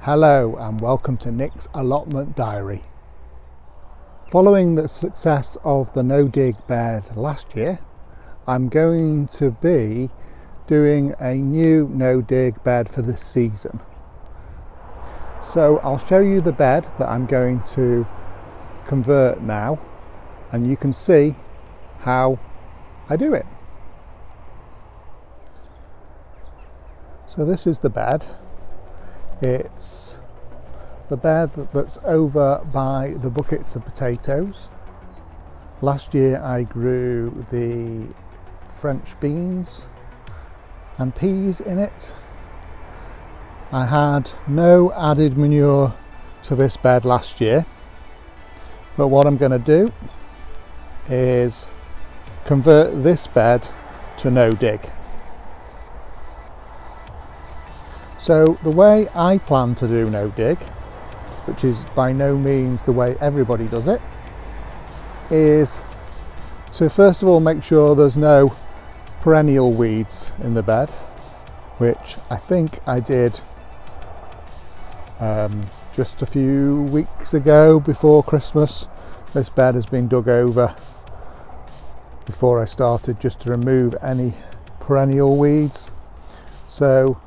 Hello and welcome to Nick's Allotment Diary. Following the success of the no-dig bed last year, I'm going to be doing a new no-dig bed for this season. So I'll show you the bed that I'm going to convert now, and you can see how I do it. So this is the bed. It's the bed that's over by the buckets of potatoes. Last year I grew the French beans and peas in it. I had no added manure to this bed last year, but what I'm going to do is convert this bed to no dig. So the way I plan to do no dig, which is by no means the way everybody does it, is to first of all make sure there's no perennial weeds in the bed, which I think I did just a few weeks ago before Christmas. This bed has been dug over before I started just to remove any perennial weeds. So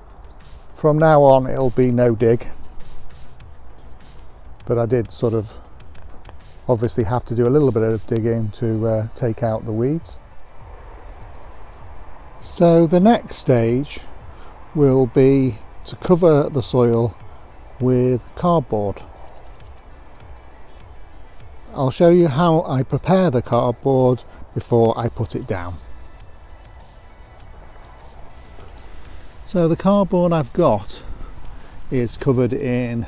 from now on it'll be no dig, but I did sort of obviously have to do a little bit of digging to take out the weeds. So the next stage will be to cover the soil with cardboard. I'll show you how I prepare the cardboard before I put it down. So the cardboard I've got is covered in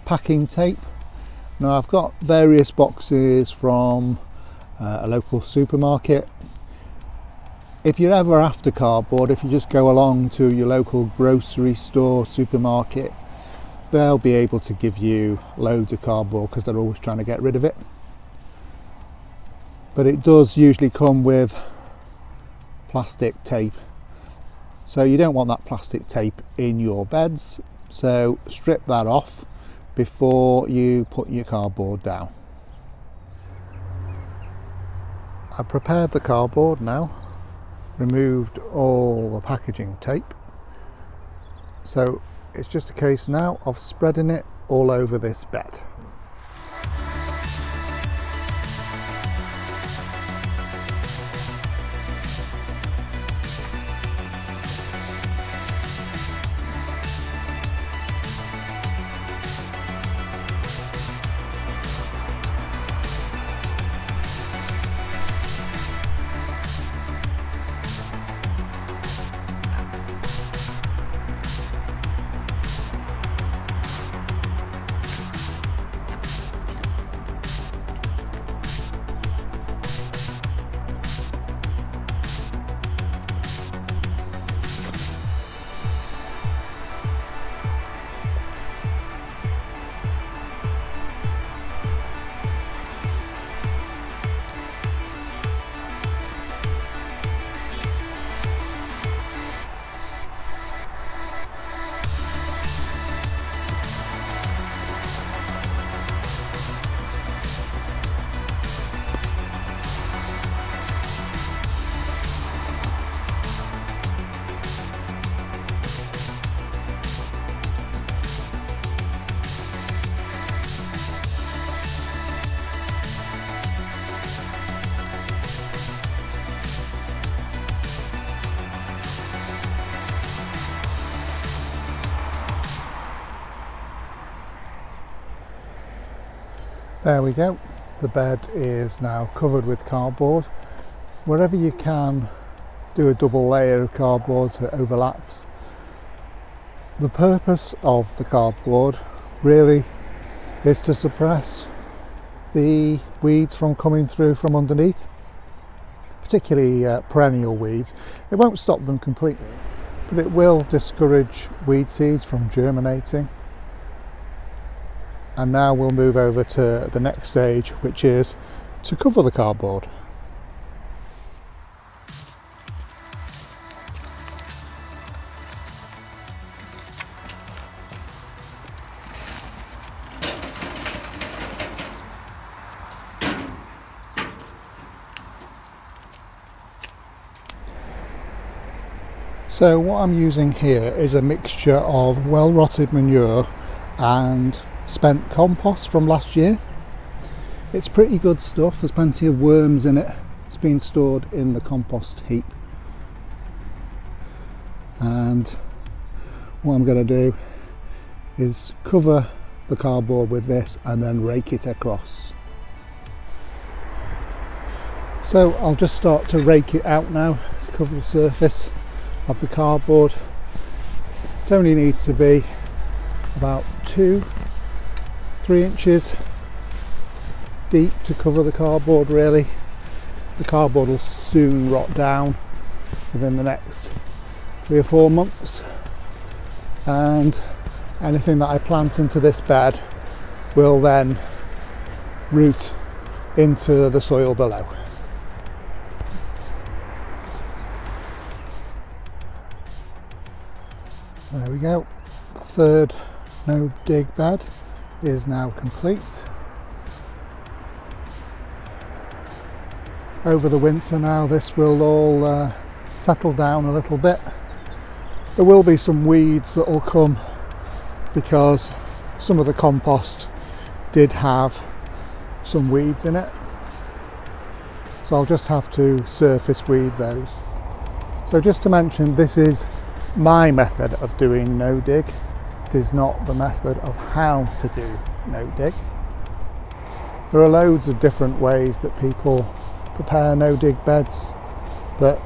packing tape. Now I've got various boxes from a local supermarket. If you're ever after cardboard, if you just go along to your local grocery store, supermarket, they'll be able to give you loads of cardboard because they're always trying to get rid of it. But it does usually come with plastic tape. So you don't want that plastic tape in your beds, so strip that off before you put your cardboard down. I've prepared the cardboard now, removed all the packaging tape, so it's just a case now of spreading it all over this bed. There we go, the bed is now covered with cardboard. Wherever you can, do a double layer of cardboard so it overlaps. The purpose of the cardboard really is to suppress the weeds from coming through from underneath, particularly perennial weeds. It won't stop them completely, but it will discourage weed seeds from germinating. And now we'll move over to the next stage, which is to cover the cardboard. So what I'm using here is a mixture of well-rotted manure and spent compost from last year. It's pretty good stuff. There's plenty of worms in it. It's been stored in the compost heap. And what I'm going to do is cover the cardboard with this and then rake it across. So I'll just start to rake it out now to cover the surface of the cardboard. It only needs to be about 2-3 inches deep to cover the cardboard really. The cardboard will soon rot down within the next 3 or 4 months, and anything that I plant into this bed will then root into the soil below. There we go. The third no dig bed is now complete. Over the winter now this will all settle down a little bit. There will be some weeds that will come because some of the compost did have some weeds in it, so I'll just have to surface weed those. So just to mention, this is my method of doing no dig. It is not the method of how to do no dig. There are loads of different ways that people prepare no dig beds, but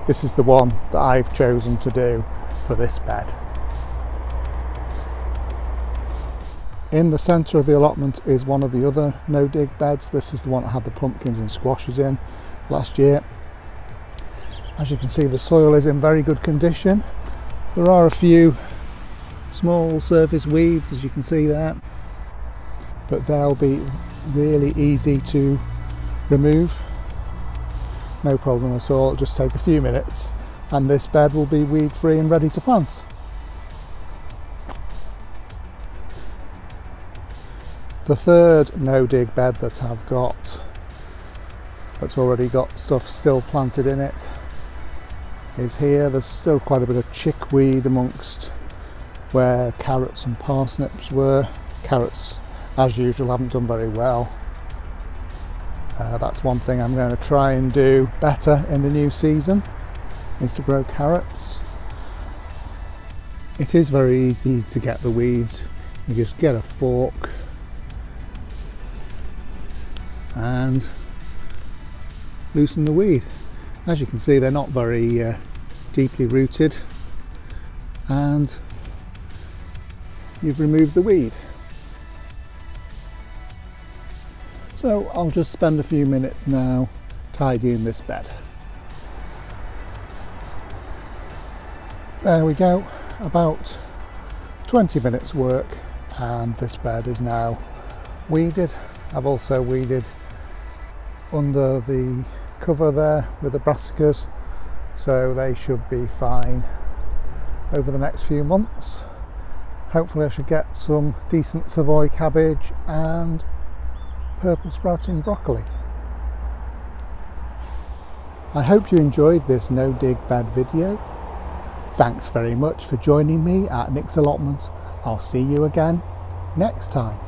this is the one that I've chosen to do for this bed. In the centre of the allotment is one of the other no dig beds. This is the one that had the pumpkins and squashes in last year. As you can see, the soil is in very good condition. There are a few small surface weeds, as you can see there, but they'll be really easy to remove. No problem at all. It'll just take a few minutes and this bed will be weed free and ready to plant. The third no dig bed that I've got, that's already got stuff still planted in it, is here. There's still quite a bit of chickweed amongst where carrots and parsnips were. Carrots, as usual, haven't done very well. That's one thing I'm going to try and do better in the new season, is to grow carrots. It is very easy to get the weeds. You just get a fork and loosen the weed. As you can see, they're not very deeply rooted, and you've removed the weed. So I'll just spend a few minutes now tidying this bed. There we go, about 20 minutes work and this bed is now weeded. I've also weeded under the cover there with the brassicas, so they should be fine over the next few months. Hopefully I should get some decent Savoy cabbage and purple sprouting broccoli. I hope you enjoyed this no dig bed video. Thanks very much for joining me at Nick's Allotment. I'll see you again next time.